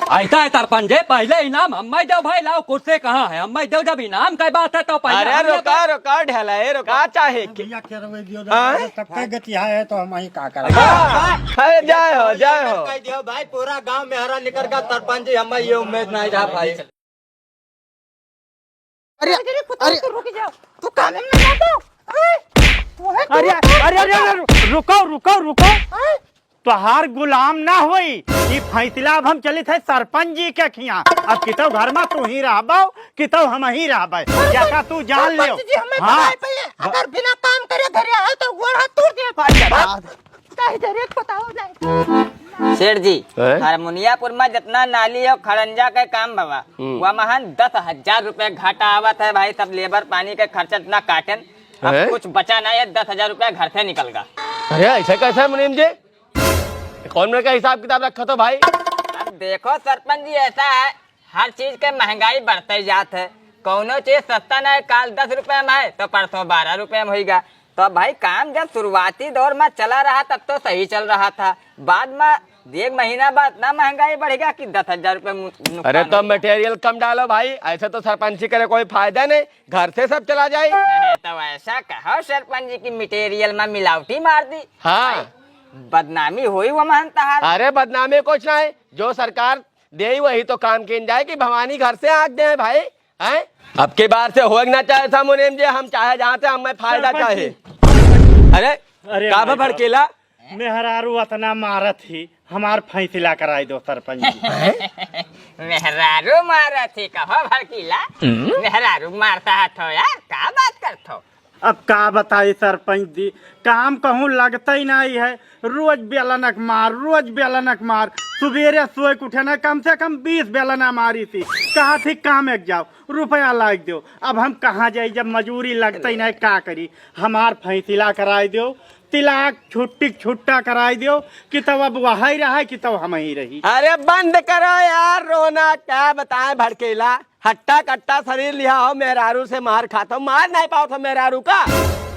ऐसा है सरपंच जी, पहले इनाम हमें दो भाई, लाओ कुर्सी कहाँ है, हमें दो। जब इनाम का बात है तो पहले अरे रुका रुका ढेला है, रुका चाहे सबका गति है तो हम ही का करें। जय हो जय हो। कह दियो भाई, पूरा गांव में हरा निकल का सरपंच जी, हमें ये उम्मीद नहीं था भाई। अरे अरे रुक जाओ, तू काम में जाता। अरे अरे अरे रुको रुको रुको, तोहार गुलाम ना होई। ये फैसला अब हम चले थे सरपंच जी के खिया। अब कितो घर में तू ही रहबो, कितो हम ही रहबे, क्या का तू जान लियो। हाँ अगर बिना काम करे घरे आए तो गोड़ हाथ तोड़ दे भाई। डायरेक्ट बताओ ना सेठ जी, हारमोनियापुर में जितना नाली और खड़ंजा का काम बाबा, वह महान 10,000 रुपए घाटा आवत है भाई। सब लेबर पानी का खर्चा इतना काटन, अब कुछ बचा नहीं है। 10,000 रुपए घर से निकल गया। अरे ऐसा कैसा है मुनीम जी, कौन मेरे का हिसाब किताब रखा तो भाई। अब देखो सरपंच जी, ऐसा है हर चीज के महंगाई बढ़ते जात है। कौनो चीज सस्ता नहीं, काल 10 रुपए में है तो परसों 12 रुपए में होगा। तो भाई काम जब शुरुआती दौर में चला रहा तब तो सही चल रहा था, बाद में 1 महीना बाद ना महंगाई बढ़ेगा कि 10,000 रुपए। अरे तो मटेरियल कम डालो भाई, ऐसे तो सरपंची करे कोई फायदा नहीं, घर से सब चला जाए। तो ऐसा कहो सरपंच जी की मटेरियल में मिलावटी मार दी। हाँ बदनामी हुई वो महंता। अरे बदनामी कुछ नहीं, जो सरकार दे वही तो काम किन जाए कि भवानी घर से आग दे भाई हैं। अब की बार से हो ना चाहे था मुनीम जी, हम चाहे जहाँ से हमें फायदा चाहे। अरे अरे का भड़केला मेहरारू अतना मारत ही, हमार फैसला कराई दो सरपंच जी। मेहरारू मारा थी कहो भड़कीला, मेहरारू मारता है तो यार क्या बात करते हो। अब का बताई सरपंच जी, काम कहूँ लगता ही नहीं है। रोज बेलनक मार, रोज बेलनक मार। सुबेरे सोए के उठे ना कम से कम 20 बेलना मारी थी। कहा थी काम एक जाओ, रुपया लाग दो। अब हम कहाँ जाए जब मजूरी लगता ही नहीं, का करी। हमार फैसला कराई दो, तिलाक छुट्टी छुट्टा कराई दो कि तब अब वही रहा कि तब हम ही रही। अरे बंद करो यार रोना, क्या बताएं भड़केला। हट्टा कट्टा शरीर लिया हो, मेहरारू से मार खाता हूँ, मार नहीं पाओ था मेहरारू का।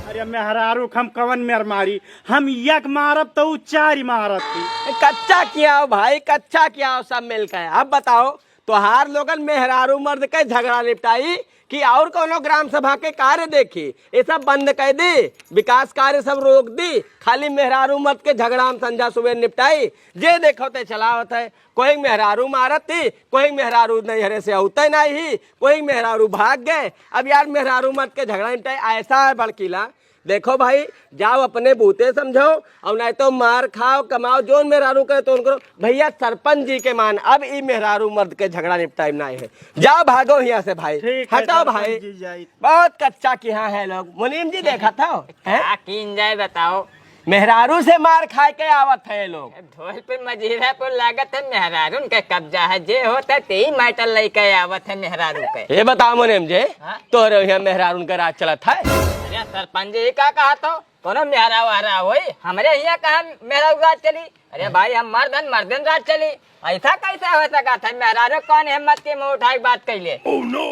अरे मेहरारू हम कवन मेर मारी, हम यक मारब तो 4 मारत थी। कच्चा किया हो भाई, कच्चा किया हो सब मिलकर। अब बताओ तोहार लोगन मेहरारू मर्द के झगड़ा निपटाई कि और कोनो ग्राम सभा के कार्य देखी, ये सब बंद कर दी, विकास कार्य सब रोक दी, खाली मेहरारू मर्द के झगड़ा में संजा सुबह निपटाई। जे देखो ते चलावत है, कोई मेहरारू मारत थी, कोई मेहरारू नहीं हरे से होते नहीं ही, कोई मेहरारू भाग गए। अब यार मेहरारू मर्द के झगड़ा निपटाई, ऐसा है बड़कीला। देखो भाई जाओ अपने बूते समझो, और नहीं तो मार खाओ कमाओ, जो मेहरारू करे तो उनको भैया सरपंच जी के मान। अब ई मेहरारू मर्द के झगड़ा निपटाई नहीं है, जाओ भागो यहाँ से भाई, हटाओ भाई। बहुत कच्चा किया है लोग। मुनीम जी देखा था किन जाए बताओ, मेहरारू से मार खाए के आवत है लोग। धौलपुर मजीरापुर लागत है मेहरारू के कब्जा है, जे होता ते ही मैटर लेके आवत है मेहरारू के। ये बताओ मुनीम जी, तो यहाँ मेहरारू का राज चलत है। अरे सरपंच जी का कहा तो कोनो मेहरारू आ रहा हुई, हमारे यहाँ कहा मेहरारू राज चली। अरे भाई हम मर्दन राज चली, ऐसा कैसा हो सका था। मेहरारू कौन हिम्मत के मुँह उठाई बात कैले।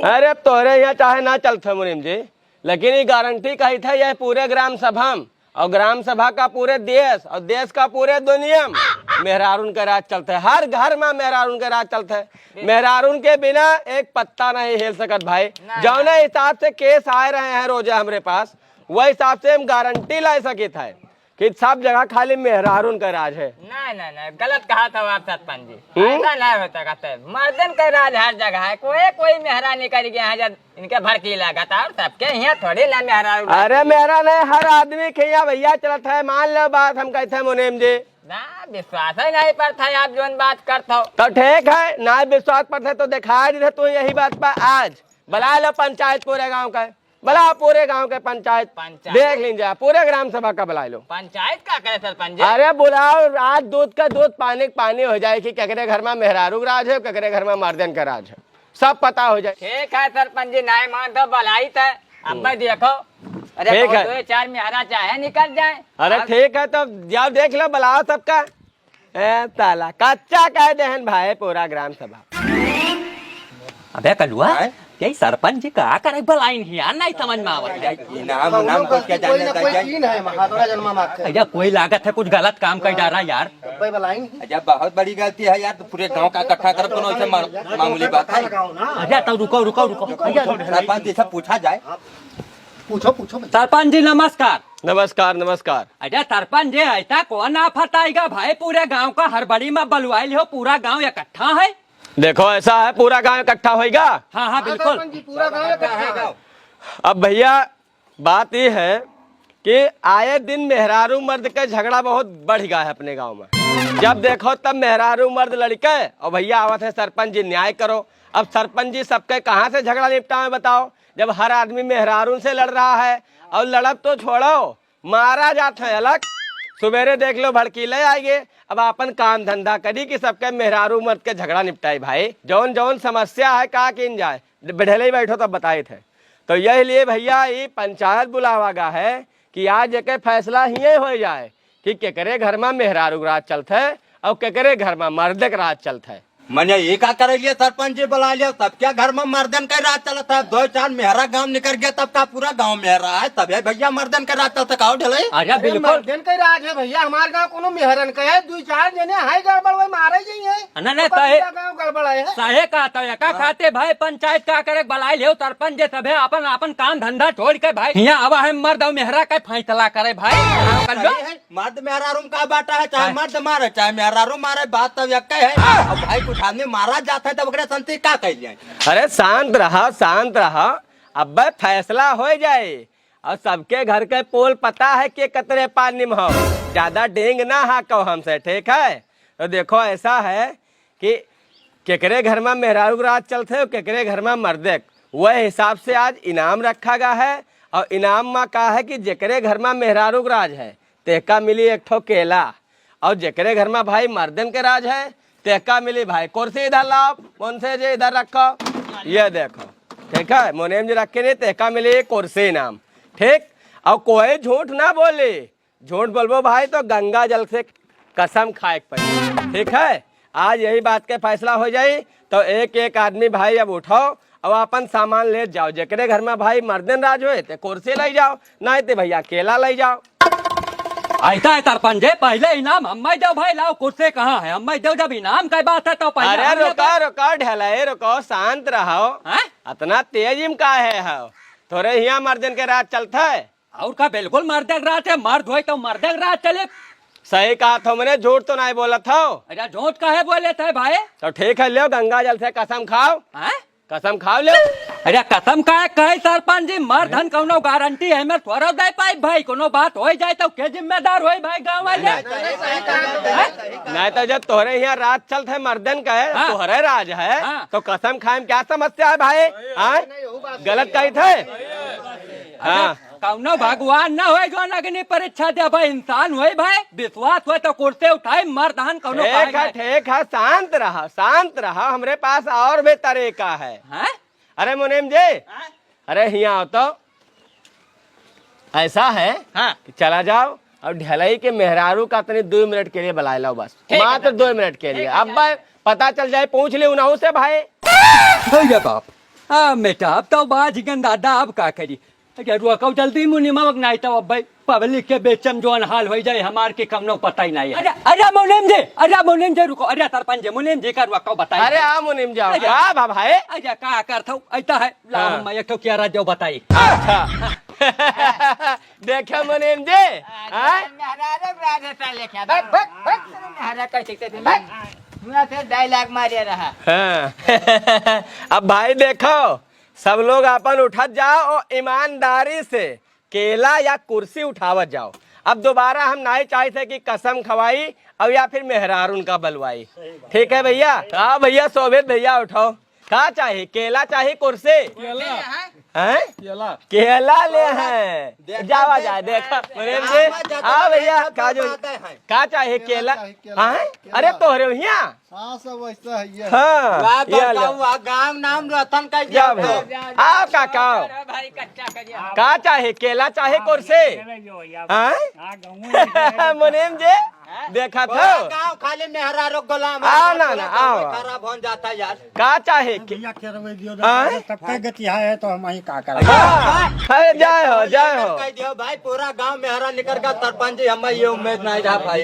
अरे तोरे यहाँ चाहे ना चलते मुनीम जी, लेकिन ये गारंटी कही था यह पूरे ग्राम सभा में, और ग्राम सभा का पूरे देश और देश का पूरे दुनिया में मेहरारून का राज चलता है। हर घर में मेहरारून का राज चलता है। मेहरारून के बिना एक पत्ता नहीं हिल सकत भाई। जौन हिसाब से केस आए रहे हैं रोजा हमारे पास, वही हिसाब से हम गारंटी ला सके थे कि सब जगह खाली मेहरारून का राज है। नहीं गलत कहा था आप सरपंच जी, ऐसा नहीं होता कहते। मर्दन का राज हर जगह है, कोई मेहरा नहीं कर गया है जब इनके भड़की लगा था, और सबके यहाँ थोड़ी ना मेहरा। अरे मेहरा नहीं, हर आदमी के यहाँ भैया चलता है। मान लो बात हम कहते हैं मुनीम जी, ना विश्वास ही नहीं पड़ता है आप जो बात करते हो। तो ठीक है, ना विश्वास पड़ता है तो दिखा दी तू यही बात पर। आज बुला लो पंचायत पूरे गाँव का, बुला पूरे गांव के पंचायत देख लीजिए, पूरे ग्राम सभा का बुला लो। पंचायत का करे सरपंच? अरे बुलाओ, आज दूध का दूध पानी का पानी हो जाए कि केकरे घर में मेहरारू राज है, केकरे घर में मर्दन का राज है, सब पता हो जाए। ठीक है सरपंच जी, नहीं मान तो बुलाई था। अब मैं देखो, अरे ठीक है, 2-4 मेहरा चाहे निकल जाए। अरे ठीक है, तो जाओ देख लो, बुलाओ सबका। ताला कच्चा कह दहन भाई पूरा ग्राम सभा। अबे कलुआ हैं? यही सरपंच जी का करे बलाइन ही यार नहीं समझ में आवत है इनाम उनाम को क्या कोई जाने ना कोई दे चीन है महादोरा जन्मा माखे अरे कोई लागत है कुछ गलत काम कर डाला यार भाई बलाइन जब बहुत बड़ी गलती है यार तो पूरे गांव का इकट्ठा कर कोनो ऐसे मामूली बात है लगाओ ना अरे तो रुको रुको रुको सरपंच जी सब पूछा जाए। पूछो पूछो भाई। सरपंच जी नमस्कार। नमस्कार नमस्कार। अरे सरपंच जी ऐसा कौन आफत आएगा भाई पूरे गांव का हड़बड़ी में बलवाइल हो पूरा गांव इकट्ठा है। देखो ऐसा है पूरा गांव इकट्ठा होएगा। हाँ हाँ बिल्कुल। सरपंच जी पूरा गांव इकट्ठा है। अब भैया बात ये है कि आए दिन मेहरारू मर्द का झगड़ा बहुत बढ़ गया है अपने गांव में। जब देखो तब मेहरारू मर्द लड़के और भैया आवत है सरपंच जी न्याय करो। अब सरपंच जी सबके कहाँ से झगड़ा निपटावे बताओ, जब हर आदमी मेहरारू से लड़ रहा है और लड़ब तो छोड़ो मारा जाता है अलग। सवेरे देख लो भड़कीले आएंगे। अब अपन काम धंधा करी कि सबके मेहरारू मर्द के झगड़ा निपटाए भाई। जौन जौन समस्या है का किन जाए बढ़ेले ही बैठो तब बताए थे। तो यही लिए भैया ये पंचायत बुलावा गा है कि आज एक फैसला ही हो जाए कि केकरे घर में मेहरारू राज चलते और केकरे घर में मर्द के राज चलते। मैंने ये का करे लिए सरपंच जी बुला लिया तब क्या घर में मर्दन का राज चलता है। 2-4 मेहरा गांव निकल गया तब का पूरा गांव मेहरा है तब है भैया मर्दन का राज चलता काउ ढले। अरे बिल्कुल मर्दन का राज है भैया हमारे गांव कोनो मेहरन का है 2-4 जने हाय गड़बड़ वही मारे जाइए नहीं सही गांव गड़बड़ है। सही कहा तो एका खाते भाई पंचायत का करे बलाई ले सरपंच जी तबे अपन अपन काम धंधा छोड़ के भाई यहाँ आवा है मर्द और मेहरा का फैसला करे भाई। मर्द मेहरारू का बाटा है चाहे मर्द मारे चाहे मेहरारू मारे बात तब एक है। अब भाई कुछ आदमी मारा जाता है तब ओकरे संति का कह जाए। अरे शांत रहा शांत रहा। अब फैसला हो जाए और सबके घर के पोल पता है कि कतरे पानी में हो ज्यादा डेंग ना हाको हमसे ठीक है। तो देखो ऐसा है कि केकरे घर में मेहरारू राज चलते हो केकरे घर में मर्दे वह हिसाब से आज इनाम रखा गया है। और इनाम में कहा है कि जेकरे घर में मेहरारू राज है तेका मिली एक ठो केला और जेकरे घर में भाई मर्दन के राज है तेका मिली भाई कुर्सी इधर लाओ मुंसे जी इधर रखो ये देखो ठीक है मुनेम जी रखे नहीं तेका मिली कुर्सी नाम ठीक। और कोई झूठ ना बोले झूठ बोलबो भाई तो गंगा जल से कसम खाए पड़ी ठीक है। आज यही बात के फैसला हो जाए तो एक एक आदमी भाई अब उठाओ और अपन सामान ले जाओ। जेकरे घर में भाई मर्दन राज हो ते कुर्सी ले जाओ नहीं तो भैया केला ले जाओ। ऐसा है सरपंच जी पहले इनाम हम दो भाई लाओ कुर्सी कहाँ है हम दो जब इनाम का बात है तो पहले अरे रुको रुको ढलाई रुको शांत रहो। इतना तेज में का है थोड़े यहाँ मर्दन के राज चलता है और का बिल्कुल मर्दक राज है मर्द हो तो मर्दक राज चले। सही कहा था मैंने झूठ तो नहीं बोला था। अरे झूठ का है बोले थे भाई तो ठीक है लो गंगा जल से कसम खाओ कसम खाओ लो। अरे कसम का है कहे सरपंच जी मर्दन कोनो गारंटी है मैं थोड़ा दे पाई भाई कोनो बात हो जाए तो के जिम्मेदार हो भाई गाँव वाले नहीं तो जब तोहरे यहाँ राज चलते है मर्दन का है तोहरे राज है तो कसम खाए में क्या समस्या है भाई गलत कही थे। हाँ कौनो भगवान न होए जो अग्नि परीक्षा दे भाई इंसान होए भाई विश्वास हो तो कुर्सी उठाए मर्दान कौनो ठीक है शांत रहा हमरे पास और भी तरीका है। अरे मुनीम जी अरे यहाँ आओ तो ऐसा है कि चला जाओ और ढलाई के मेहरारू का तनी 2 मिनट के लिए बुला लो बस मात्र 2 मिनट के लिए। अब भाई पता चल जाए पूछ ले उन्हों से भाई। अरे बाप हाँ बेटा अब तो बाज दादा अब का करी अरे रुको जल्दी मुनिमा नहीं तो अब भाई पब्लिक के बेचम जो हाल हो जाए हमार के कमनो पता ही नहीं है। अरे मुनीम जी रुको अरे सरपंच जी मुनीम जी का रुको बताइए। अरे हाँ मुनीम जाओ क्या भाई अरे का करता ऐसा है लाओ मैं एक क्या राज बताई। अच्छा देखा मुनीम जी डायलॉग मारे रहा। अब भाई देखो सब लोग अपन उठत जाओ और ईमानदारी से केला या कुर्सी उठावत जाओ। अब दोबारा हम नहीं चाहते कि कसम खवाई और या फिर मेहरारून का बलवाई ठीक है भैया। हाँ भैया शोभित भैया उठाओ क्या चाहिए केला चाहिए कुर्सी केला ले हैं जावा जाए देखा हाँ भैया क्या चाहिए केला। अरे तोहरे यहाँ हाँ सब वैसा है हाँ ये लो। गाँव नाम रतन का जा भाई आओ काका आओ। भाई कच्चा करिए का चाहे केला चाहे कुर्सी मुनीम जी देखा था गाँव खाली मेहरा रो गुलाम आओ ना ना आओ खराब हो जाता है यार। का चाहे सबका गति है तो हम ही का करें। जय हो जय हो कह दियो भाई पूरा गांव मेहरा निकल का सरपंच जी हमें ये उम्मीद नहीं रहा भाई।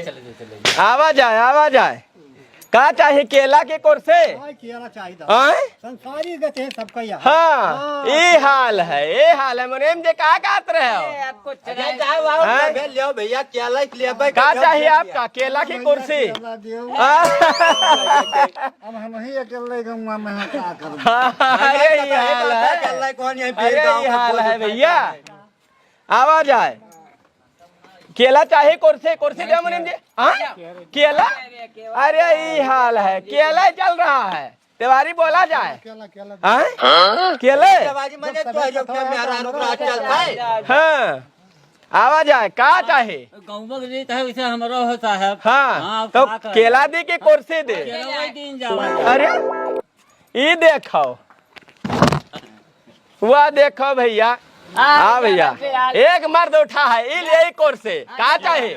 आवाज आए का चाहे केला के कुर्सी केला चाहिए आए? संसारी गति है सबका यहाँ। हाँ ये हाल है मुनीम जी का कहते रहे हो आपको अरे जाओ आओ हैं? ले लियो भैया केला ले भाई का चाहिए आपका केला की कुर्सी हाँ? अब हम ही अकेले गंगा में हम क्या करें। अरे ये हाल है कौन यही अरे ये हाल है भैया आवाज आए केला चाहे कुर्सी कुर्सी दे मुनीम जी हाँ केला अरे ये हाल है केला चल रहा है तिवारी बोला जाए हाँ? केले मैंने तो क्या मेहरा रो राज चलता है। हाँ आवाज आए का चाहे वैसे हमारा हो साहब हाँ तो केला दी की कुर्सी दे अरे ये देखो वह देखो भैया हाँ भैया एक मर्द उठा है ये ले कुर्सी का चाहे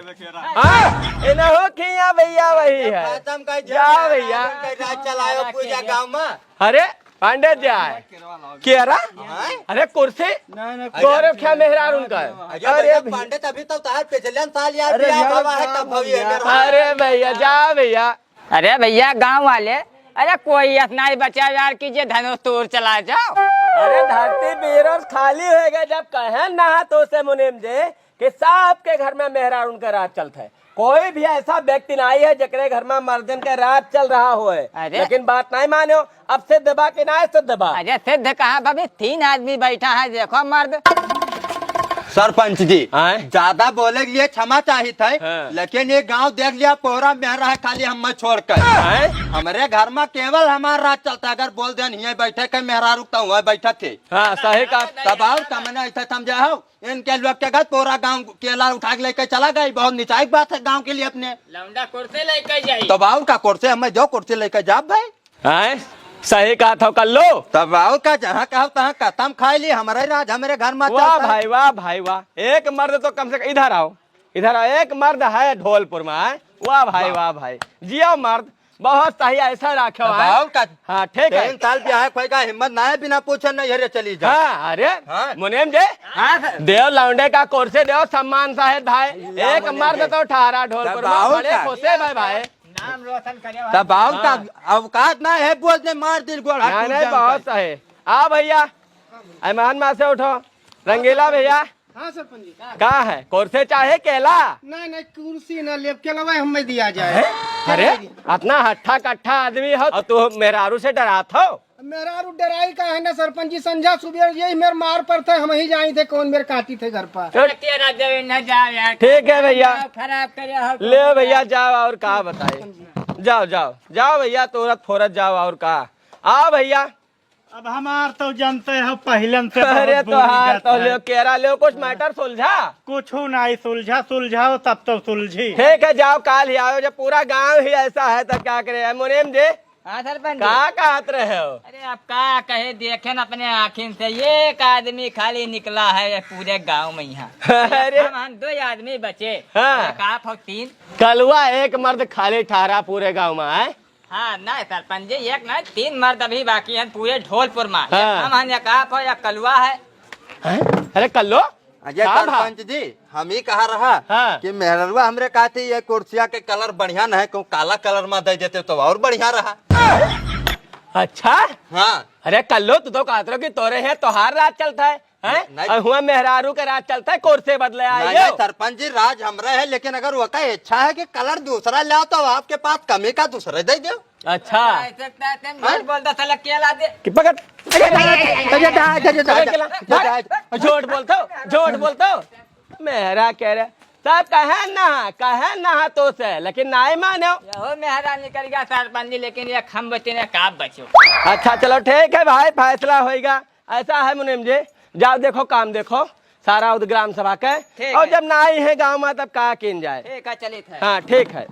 हाँ इन हो खिया भैया वही है खत्म कर जा भैया राज चलायो पूजा गांव में। अरे पांडे जाए केरा अरे कुर्सी गौरव क्या मेहरार उनका है अरे पंडित अभी तो तार पिछले साल यार बियाह हुआ है तब भवी है मेरा। अरे भैया जा भैया अरे भैया गांव वाले अरे कोई इतना ही बचा यार कीजिए धनुष तोड़ चला जाओ। अरे धरती बेरोज खाली होएगा जब कहे नहा तो से मुनीम जी कि सबके घर में मेहरार उनका राज चलता है कोई भी ऐसा व्यक्ति नहीं है जकरे घर में मर्दन का राज चल रहा हो अरे? लेकिन बात नहीं मानो अब सिद्ध बा कि ना सिद्ध बा अरे सिद्ध कहा भाभी 3 आदमी बैठा है देखो मर्द सरपंच जी आए? ज्यादा बोले के लिए क्षमा चाहिए हाँ। थे लेकिन ये गांव देख लिया पूरा मेहरा है खाली हम छोड़कर आए? हमारे घर में केवल हमारा राज चलता है। अगर बोल दें यहीं बैठे के मेहरा रुकता हुआ बैठा थे हाँ सही का तब आओ मैंने ऐसा समझा हो इनके लोग के घर पूरा गांव केला उठा के लेकर चला गई बहुत निचाई बात है गांव के लिए अपने लौंडा कुर्सी लेकर जाइए तब आओ का कुर्सी हमें जो कुर्सी लेकर जा भाई आए? सही कहा था कर लो तब आओ का जहाँ कहो तहाँ खत्म खाई ली हमारे राज हमारे घर में वाह चलता है। भाई वाह एक मर्द तो कम से कम इधर आओ एक मर्द है ढोलपुर में है वाह भाई जियो मर्द बहुत सही ऐसा रखे तब आओ का हाँ ठीक है 3 साल ब्याह कोई का हिम्मत ना है बिना पूछे नहीं हरे चली जा। हाँ अरे हाँ। मुनीम जी देव लौंडे का कुर्सी देव सम्मान साहेब भाई एक मर्द तो ठहरा ढोलपुर तब आओ में बड़े का। खुश है भाई नाम रोशन करिए तब आओ का अवकाश ना है बोलते मार दिल गोड़ा नहीं नहीं बहुत सही आ भैया ऐमान माँ से उठो रंगीला भैया हाँ सरपंच जी कहा है कुर्सी चाहे केला नहीं कुर्सी ना लेप के लगा हमें दिया जाए। अरे अपना हट्ठा कट्ठा आदमी हो और तू मेहरारू से डरात हो मेरा डराई का है ना सरपंच जी संझा सुबह यही मेरे मार पर थे हम ही जाए थे कौन मेरे काटी थे घर पर तेरा जमीन न जाओ यार ठीक है भैया खराब करे ले भैया जाओ और कहा बताए जाओ भैया तुरंत फोरत जाओ और कहा आ भैया अब हमार तो जानते हो पहले से अरे बहुत तो बुरी हार जात तो है। ले केरा ले कुछ मैटर सुलझा कुछ नहीं सुलझाओ तब तो सुलझी। ठीक है जाओ काल ही आओ जब पूरा गांव ही ऐसा है तो क्या करे मुनीम जी हाँ सरपंच जी। कहा कहत रहे हो अरे आप क्या कहे देखे न अपने आँखिन से ये एक आदमी खाली निकला है पूरे गांव में यहाँ अरे हम 2 आदमी बचे हाँ। एक आप और 3 कलवा एक मर्द खाली ठहरा पूरे गांव में है हाँ नहीं सरपंच जी एक नहीं 3 मर्द अभी बाकी हैं पूरे ढोलपुर में हाँ। हम एक आप हो या कलवा है अरे कल्लो अजय का भा? सरपंच जी हम ही कहा रहा हाँ। कि मेहरवा हमरे कहते ये कुर्सिया के कलर बढ़िया न है क्यों काला कलर में दे देते तो और बढ़िया रहा। अच्छा हाँ अरे कल्लो तू तो कहते रहो कि तोरे है तोहार राज चलता है नहीं। और हुआ मेहरारू का राज चलता है कुर्सी बदले नहीं, आए नहीं, सरपंच जी राज हमरा है लेकिन अगर वो का इच्छा है कि कलर दूसरा लाओ तो आपके पास कमी का दूसरा दे दो। अच्छा बोलता था केला दे कि पकड़ झूठ बोलते हो मेहरा कह रहे सब कहे ना तो से लेकिन नहीं मानो हो मेहरा निकल गया सरपंच जी लेकिन ये हम बचे ने काब बचो। अच्छा चलो ठीक है भाई फैसला होएगा ऐसा है मुनीम जी जाओ देखो काम देखो सारा उद ग्राम सभा के ठीक और है। जब ना आई है गाँव में तब कहा किन जाए ठीक है चलिए था हाँ ठीक है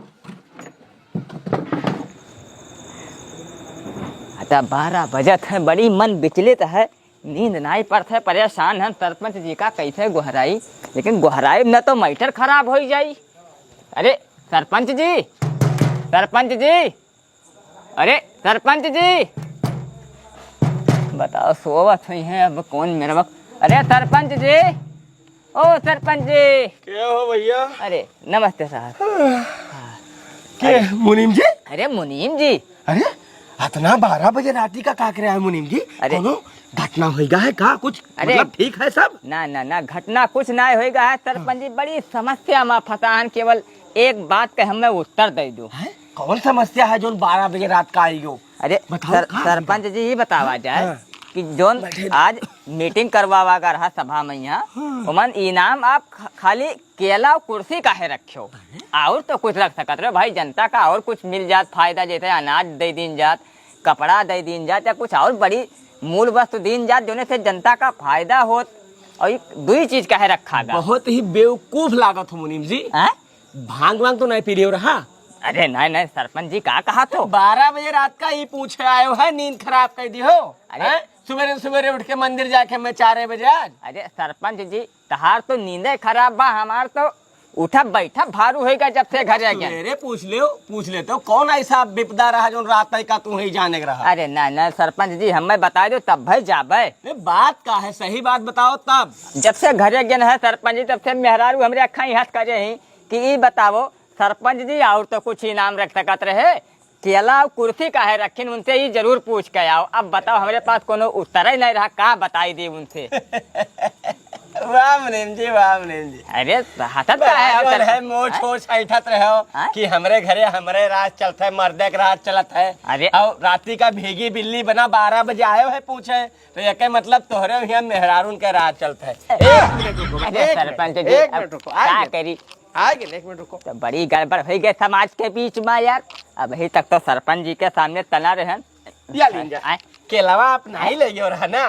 तब 12 बजत है, बड़ी मन विचलित है, नींद नहीं पड़ता है, परेशान है। सरपंच जी का कैसे गुहराई, लेकिन गुहराई न तो मैटर खराब हो जाई। अरे सरपंच जी, सरपंच जी, अरे सरपंच जी, बताओ सोवत हुई है अब कौन मेरा वक्त। अरे सरपंच जी, ओ सरपंच जी। क्या हो भैया? अरे नमस्ते साहब। के मुनीम जी? अरे मुनीम जी। अरे इतना 12 बजे रात्रि का क्या करे मुनीम जी? अरे कोनो घटना होगा है का कुछ? अरे मतलब ठीक है सब? ना ना ना, घटना कुछ ना होगा है सरपंच जी, बड़ी समस्या में फंसा है। केवल एक बात का हमें उत्तर दे दो। कौन समस्या है जो 12 बजे रात का आई हो? अरे बताओ, सरपंच जी ही बतावा जाए हाँ। कि जोन आज मीटिंग करवावा कर रहा सभा में यहाँ, उमन इनाम आप खाली केला और कुर्सी काहे रखो, और तो कुछ रख सकत रहे भाई। जनता का और कुछ मिल जात फायदा, जैसे अनाज दे दीन जात, कपड़ा दे दीन जात, या कुछ और बड़ी मूल वस्तु दीन जात जोने से जनता का फायदा होत। और दुई चीज काहे रखा गा? बहुत ही बेवकूफ लागत हो मुनीम जी। भांग वांग तो नहीं पी रही हो रहा? अरे नहीं नहीं सरपंच जी, का कहा तो 12 बजे रात का ही पूछे आए हो है, नींद खराब कर दी हो? अरे सुबह सुबह उठ के मंदिर जाके मैं 4 बजे आज। अरे सरपंच जी, तहार तो नींदे खराब बा, हमार तो उठा बैठा भारू होगा जब से घर आ गया। मेरे पूछ लेते हो कौन ऐसा विपदा रहा जो रात का तू ही जाने के रहा? अरे ना ना सरपंच जी, हमें बता दो तब भाई जाबे। बात का है, सही बात बताओ तब। जब से घरे गए है सरपंच जी, तब से मेहरारू हमरे अखा ही हंस करे ही कि ये बताओ सरपंच जी, और तो कुछ इनाम रख सकत रहे, केला और कुर्सी काहे रखिन, उनसे ही जरूर पूछ के आओ। अब बताओ, हमारे पास कोनो उत्तर ही नहीं रहा, का बताई दी उनसे। वाह मुनीम जी, वाह मुनीम जी। अरे हसत का है मोछ छोछ ऐठत रहो कि हमरे घरे हमरे राज चलता है, मर्दे के राज चलत है। अरे और रात्रि का भीगी बिल्ली बना 12 बजे आयो है पूछे, तो ये मतलब तोहरे यहाँ मेहरारून के राज चलता है। एक मिनट रुको, अरे सरपंच जी, एक अब मिनट रुको, क्या करी, आगे एक मिनट रुको। तो बड़ी गड़बड़ हो गई समाज के बीच में यार। अभी तक तो सरपंच जी के सामने तना रहे या लिंजा केलावा आप नहीं ले गयो रहा ना?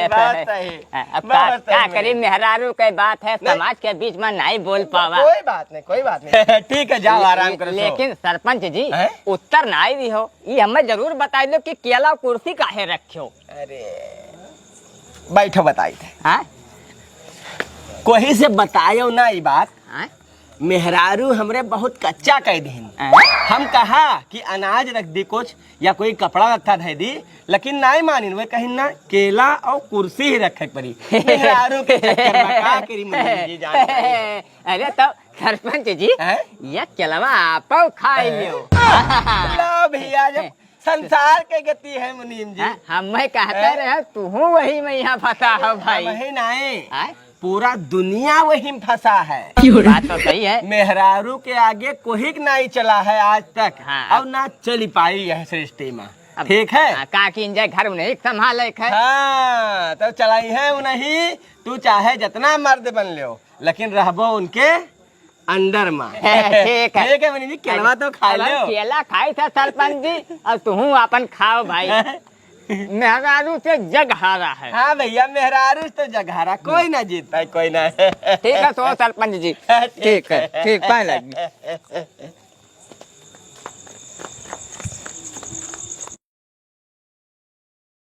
बात सही। अब क्या करी, मेहरारू के बात है, समाज के बीच में नहीं बोल पावा। कोई बात नहीं, कोई बात नहीं। ठीक है, जाओ आराम करो। लेकिन सरपंच जी उत्तर नहीं दी हो, ये हमें जरूर बताई दो कि केला कुर्सी काहे रखो। अरे बैठो बताई थे। हाँ कोई से बतायो ना ये बात। मेहरारू हमरे बहुत कच्चा कह दीन। हम कहा कि अनाज रख दी कुछ या कोई कपड़ा रखता दे दी, लेकिन नहीं मानिन, वे कहीं ना केला और कुर्सी ही रखे पड़ी। मेहरारू के चक्कर में का करी मुनीम जी जान। अरे तो सरपंच जी, ये केलवा आप खाई लियो। लो भैया, जब संसार के गति है मुनीम जी। हमें कहते रहे तू वही में यहाँ फंसा हो भाई। वही नहीं, पूरा दुनिया वही में फंसा है। बात तो सही है। मेहरारू के आगे कोई नहीं चला है आज तक। हाँ। और ना चली पाई यह सृष्टि में। ठीक है, काकी इंजय घर में नहीं संभाले है। हाँ, तो चलाई है उन्हीं। तू चाहे जितना मर्द बन लो, लेकिन रहबो उनके अंडर में। ठीक है, ठीक है मुनीम जी, केलवा तो खा लो। केला खाई था सरपंच जी, अब तू अपन खाओ भाई। मेहरारू से जग हारा है। हाँ भैया, मेहरारू तो जग हारा, कोई ना जीत पाए, कोई ना। ठीक है तो सरपंच जी, ठीक है, ठीक है लगी।